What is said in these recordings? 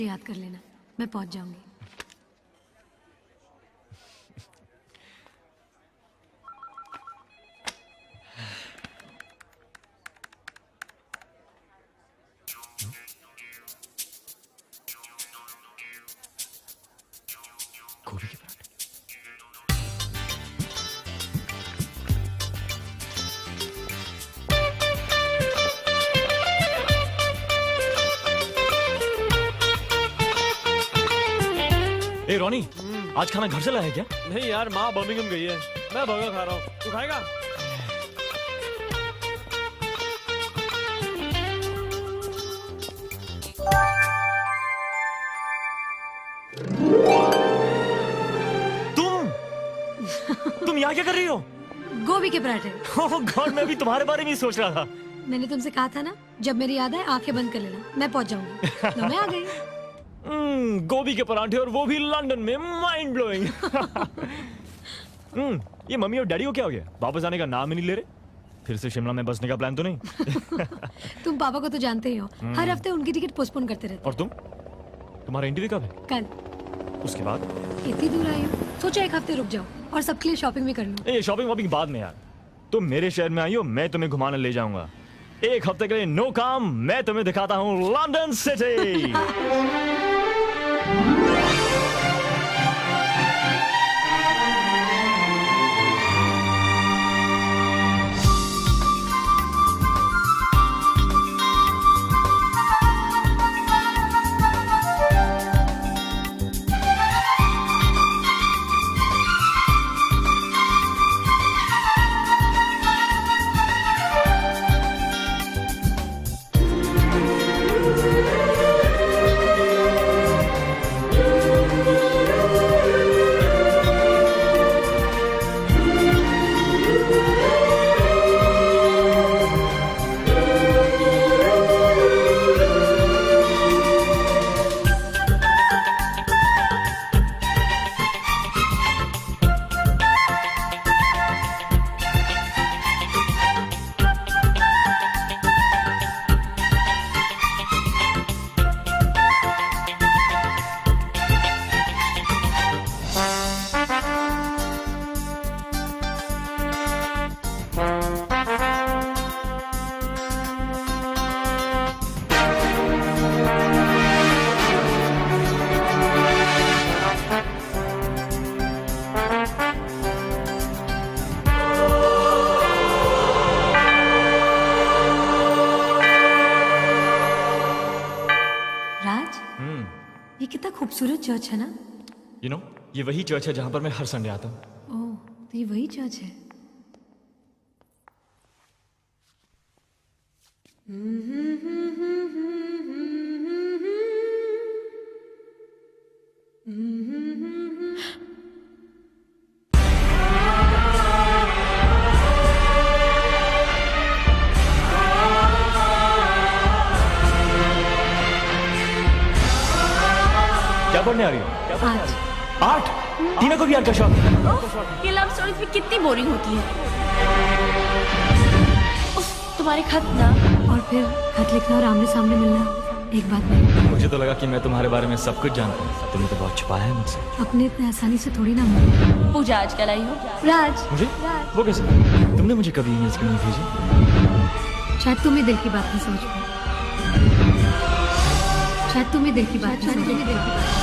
याद कर लेना, मैं पहुंच जाऊंगी। गोभी के पराठे। ए रोनी, आज खाना घर से लाया है क्या? नहीं यार, माँ बर्मिंघम गई है, मैं बर्गर खा रहा हूँ। तू खाएगा? तुम यहाँ क्या कर रही हो? गोभी के पराठे। ओह गॉड, मैं भी तुम्हारे बारे में ही सोच रहा था। मैंने तुमसे कहा था ना, जब मेरी याद आए आंखें बंद कर लेना, मैं पहुंच जाऊंगी। तो मैं आ गई। गोभी के पराठे और वो भी लंदन में, माइंड ब्लोइंग। ये मम्मी और डैडी को क्या हो गया? वापस आने का नाम ही नहीं ले रहे। फिर से शिमला में बसने का प्लान तो नहीं? तुम पापा को तो जानते ही हो, हर हफ्ते उनकी टिकट पोस्टपोन करते रहते। और तुम्हारा इंटरव्यू कब है? कल। उसके बाद? इतनी दूर आई हो, सोचा एक हफ्ते रुक जाओ और सबके लिए शॉपिंग भी कर लूं। ये शॉपिंग वॉपिंग बाद में यार। तुम मेरे शहर में आई हो, मैं तुम्हें घुमाने ले जाऊंगा। एक हफ्ते के लिए नो काम, मैं तुम्हें दिखाता हूँ लंदन सिटी। ये कितना खूबसूरत चर्च है ना? You know, ये वही चर्च है जहां पर मैं हर संडे आता हूँ। ओह, तो ये वही चर्च है। क्या पढ़ने आ रही हो? आज आर्ट? टीना को भी आर्ट का शौक है। ये लव स्टोरीज भी कितनी बोरिंग होती है। तुम्हारे खत ना, और फिर खत लिखना और आमने सामने मिलना एक बात नहीं। मुझे तो लगा कि मैं तुम्हारे बारे में सब कुछ जानता हूँ। तुमने तो बहुत छुपाया है मुझसे। अपने इतने आसानी से थोड़ी ना मिले। पूजा आजकल आई हो। राज, मुझे? वो कैसे? तुमने मुझे कभी ईमेल्स क्यों नहीं भेजी? शायद तुम ही दिल की बात नहीं समझ पाए। शायद तुम ही दिल की बात नहीं समझ पाए।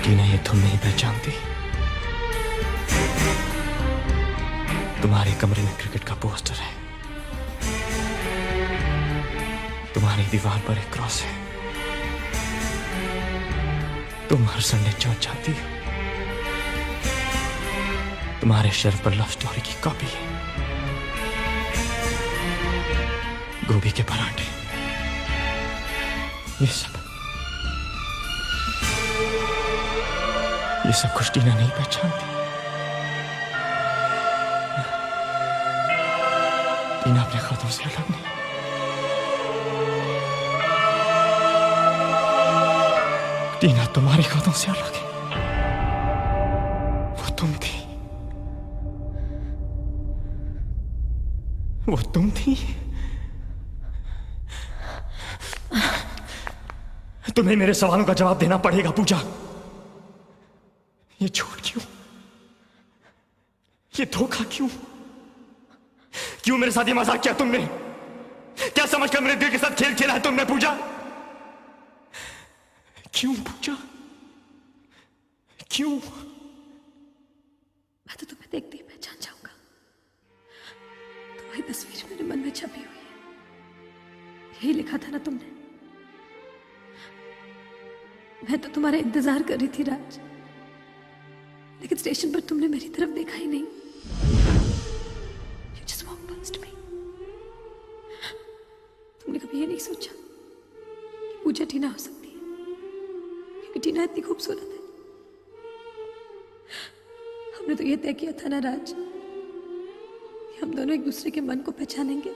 टीना, ये तुम नहीं पहचानती। तुम्हारे कमरे में क्रिकेट का पोस्टर है, तुम्हारी दीवार पर एक क्रॉस है, तुम हर संडे चर्च जाती हो, तुम्हारे शेल्फ पर लव स्टोरी की कॉपी है, गोभी के पराठे, ये सब ये सब कुछ टीना नहीं पहचानती। टीना अपने खातों से अलग नहीं। टीना तुम्हारी खातों से अलग है। वो तुम थी, वो तुम थी। तुम्हें मेरे सवालों का जवाब देना पड़ेगा पूजा। ये झूठ क्यों? ये धोखा क्यों? क्यों मेरे साथ ये मजाक किया तुमने? क्या समझकर मेरे दिल के साथ खेल खेला है तुमने पूजा? क्यों पूजा? क्यों? मैं तो तुम्हें देखते ही पहचान जाऊंगा। तुम्हारी तस्वीर मेरे मन में छपी हुई है। यही लिखा था ना तुमने? मैं तो तुम्हारा इंतजार कर रही थी राज, लेकिन स्टेशन पर तुमने मेरी तरफ देखा ही नहीं। You just walked past me. तुमने कभी ये नहीं सोचा कि पूजा टीना हो सकती है, क्योंकि टीना इतनी खूबसूरत है। हमने तो ये तय किया था ना राज कि हम दोनों एक दूसरे के मन को पहचानेंगे,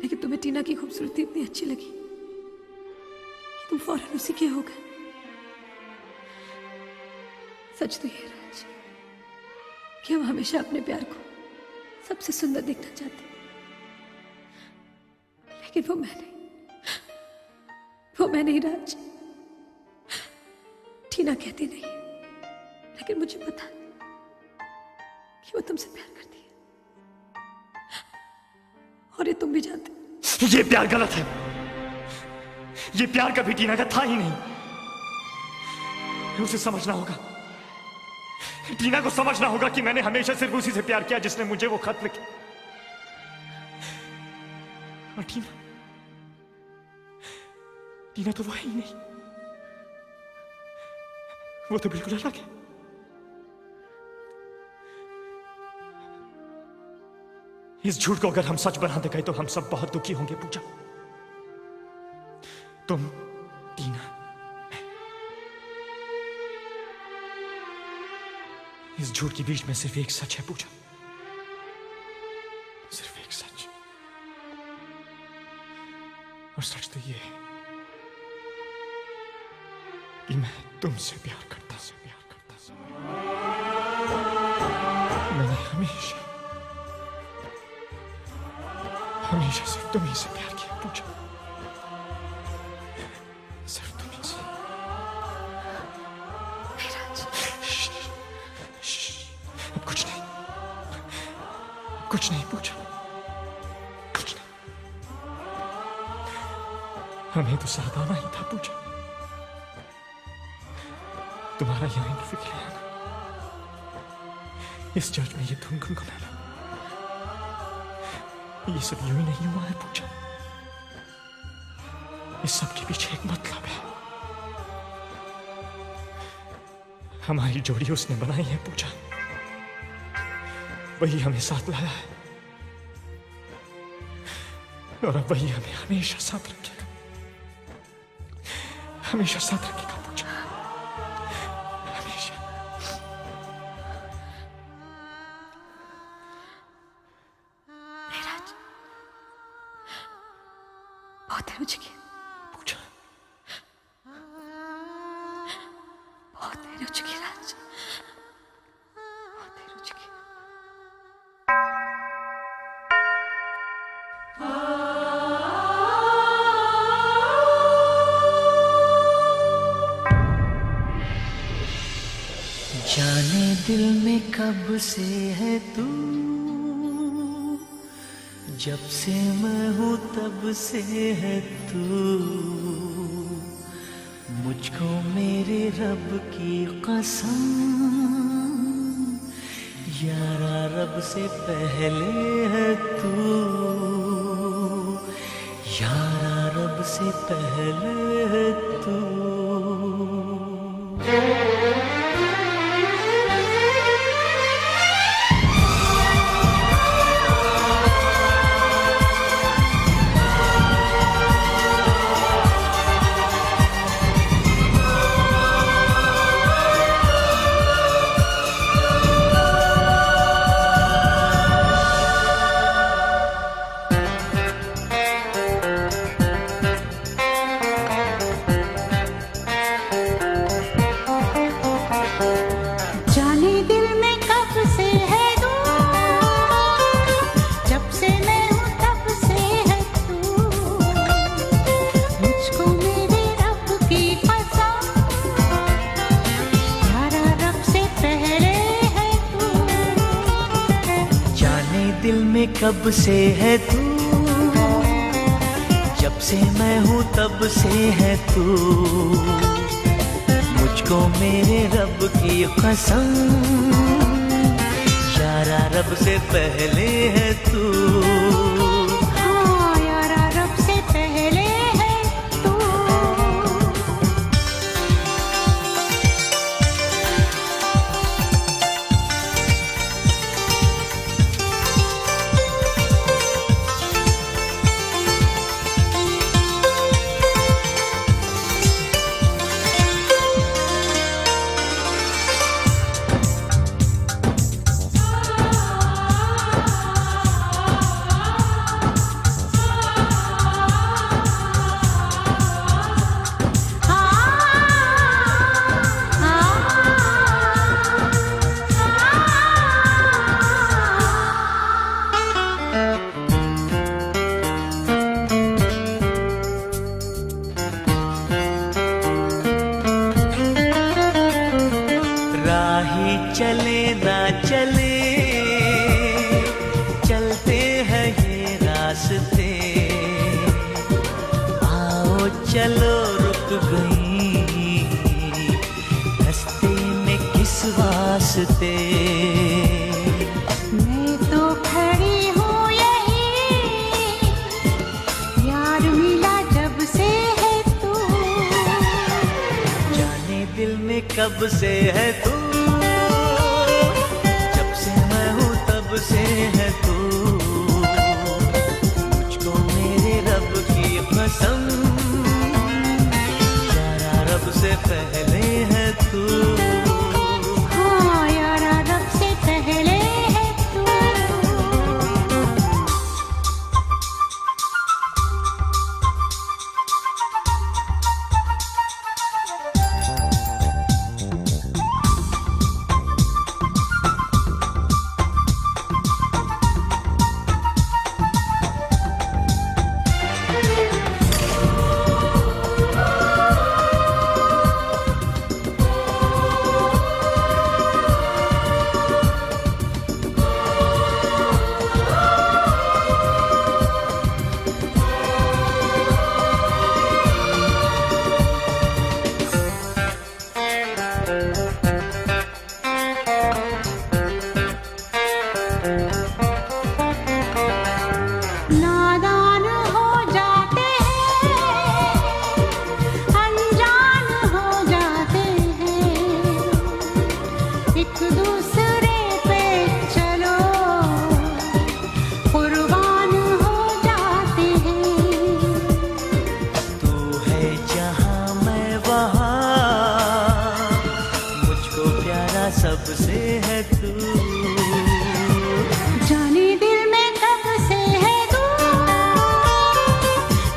लेकिन तुम्हें टीना की खूबसूरती इतनी अच्छी लगी कि तुम फौरन उसी के हो गए। सच तो ये राज कि हम हमेशा अपने प्यार को सबसे सुंदर देखना चाहते हैं, लेकिन वो मैं नहीं राज। टीना कहती नहीं, लेकिन मुझे पता कि वो तुमसे प्यार करती है, और ये तुम भी जानते हो। ये प्यार गलत है। ये प्यार कभी टीना का था ही नहीं। उसे समझना होगा, टीना को समझना होगा कि मैंने हमेशा सिर्फ उसी से प्यार किया जिसने मुझे वो खत लिखे। और टीना तो वो है ही नहीं। वो तो बिल्कुल अलग है। इस झूठ को अगर हम सच बना दे गए तो हम सब बहुत दुखी होंगे पूजा। तुम, टीना, इस झूठ के बीच में सिर्फ एक सच है पूजा, सिर्फ एक सच। और सच तो ये है कि मैं तुमसे प्यार करता मैंने हमेशा सिर्फ तुम्ही से प्यार किया पूजा, सिर्फ तुम्ही से। अब कुछ नहीं पूजा, कुछ नहीं। हमें तो साथ आना ही था पूजा, तुम्हारा यहाँ इंटरफियर आना, इस चर्च में ये धुन गुनगुनाना, ये सब यूं ही नहीं हुआ है पूजा। इस सब के पीछे एक मतलब है। हमारी जोड़ी उसने बनाई है पूजा, वही हमें साथ लाया है, और अब वही हमें हमेशा साथ रखेगा, हमेशा साथ रखेगा पूजा, हमेशा। राज, बहुत देर हो चुकी है पूजा, बहुत देर हो चुकी है राज, बहुत देर हो चुकी है। जाने दिल में कब से है तू, जब से मैं हूँ तब से है तू, मुझको मेरे रब की कसम, यारा रब से पहले है तू, यारा रब से पहले है तू। की कसम, यारा रब से पहले है तू। जाने दिल में कब से है तू, जब से मैं हूँ तब से है तू। मुझको मेरे रब की कसम, यारा रब से पहले है तू। हाँ यारा रब से पहले है तू। राही चले ना चले, चलते हैं ये रास्ते। आओ चलो रुक गई रास्ते में किस वास्ते। मैं तो खड़ी हूँ यही, यार मिला जब से है तू। जाने दिल में कब से है तू, जब से मैं हूँ तब से है तू। मुझको मेरे रब की कसम, यारा रब से पहले है तू। हाँ यारा रब से पहले है तू। नादान हो जाते हैं, अनजान हो जाते हैं। एक दूसरे पे चलो कुर्बान हो जाते हैं। तू है जहाँ मैं वहाँ, मुझको प्यारा सबसे है तू। जाने दिल में कब से है तू,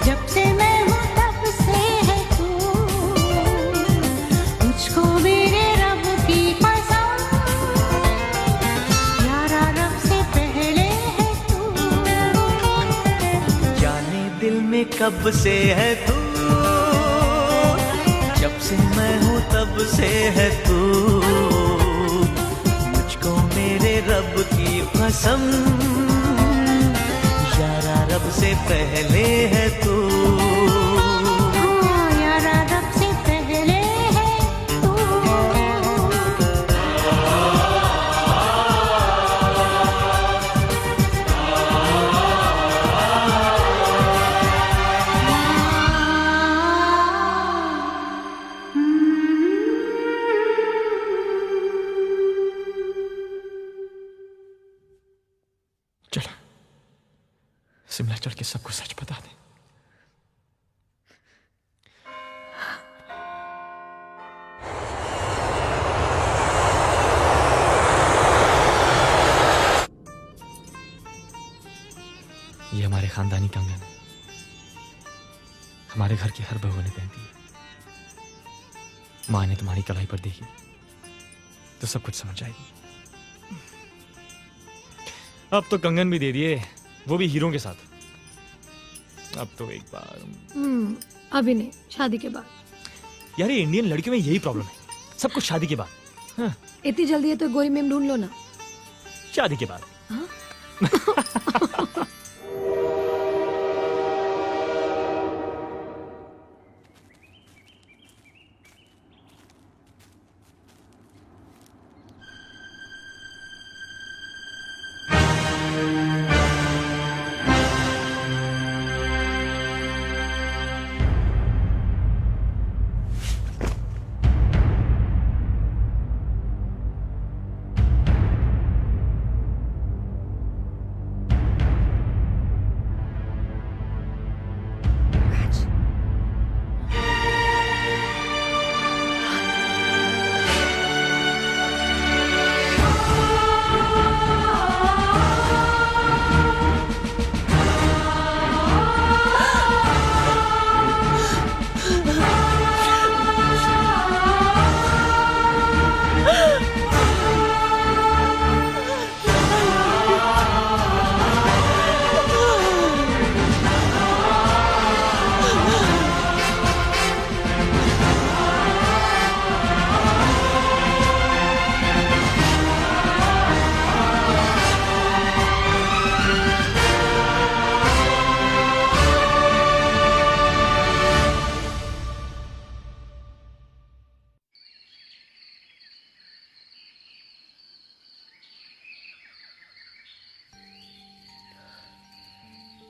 जब से मैं हूँ तब से है तू। मुझको मेरे रब की कसम, यारा रब से पहले है तू। जाने दिल में कब से है तू, जब से मैं हूँ तब से है तू। मुझको मेरे रब की कसम, यारा रब से पहले है तू। हाँ यारा रब से पहले है तू। चलो शिमला चल के सबको सच बता दे। ये हमारे खानदानी कंगन है, हमारे घर की हर बहू ने पहनती है। माँ ने तुम्हारी कलाई पर देखी तो सब कुछ समझ जाएगी। अब तो कंगन भी दे दिए, वो भी हीरो के साथ। अब तो एक बार अभी नहीं, शादी के बाद। यार ये इंडियन लड़कियों में यही प्रॉब्लम है, सब कुछ शादी के बाद। हाँ, इतनी जल्दी है तो गोरी मेम ढूंढ लो ना। शादी के बाद।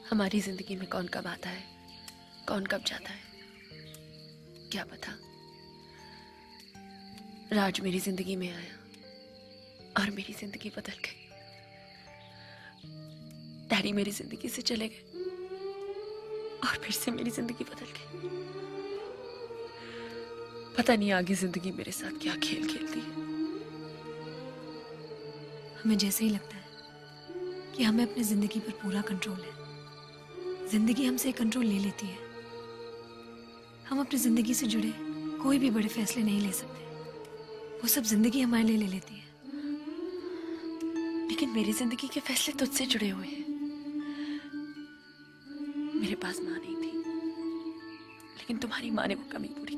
हमारी जिंदगी में कौन कब आता है, कौन कब जाता है, क्या पता। राज मेरी जिंदगी में आया और मेरी जिंदगी बदल गई। डैडी मेरी जिंदगी से चले गए और फिर से मेरी जिंदगी बदल गई। पता नहीं आगे जिंदगी मेरे साथ क्या खेल खेलती है। हमें जैसे ही लगता है कि हमें अपनी जिंदगी पर पूरा कंट्रोल है, जिंदगी हमसे कंट्रोल ले लेती है। हम अपनी जिंदगी से जुड़े कोई भी बड़े फैसले नहीं ले सकते, वो सब जिंदगी हमारे लिए ले लेती है। लेकिन मेरी जिंदगी के फैसले तुझसे जुड़े हुए हैं। मेरे पास माँ नहीं थी, लेकिन तुम्हारी माँ ने वो कमी पूरी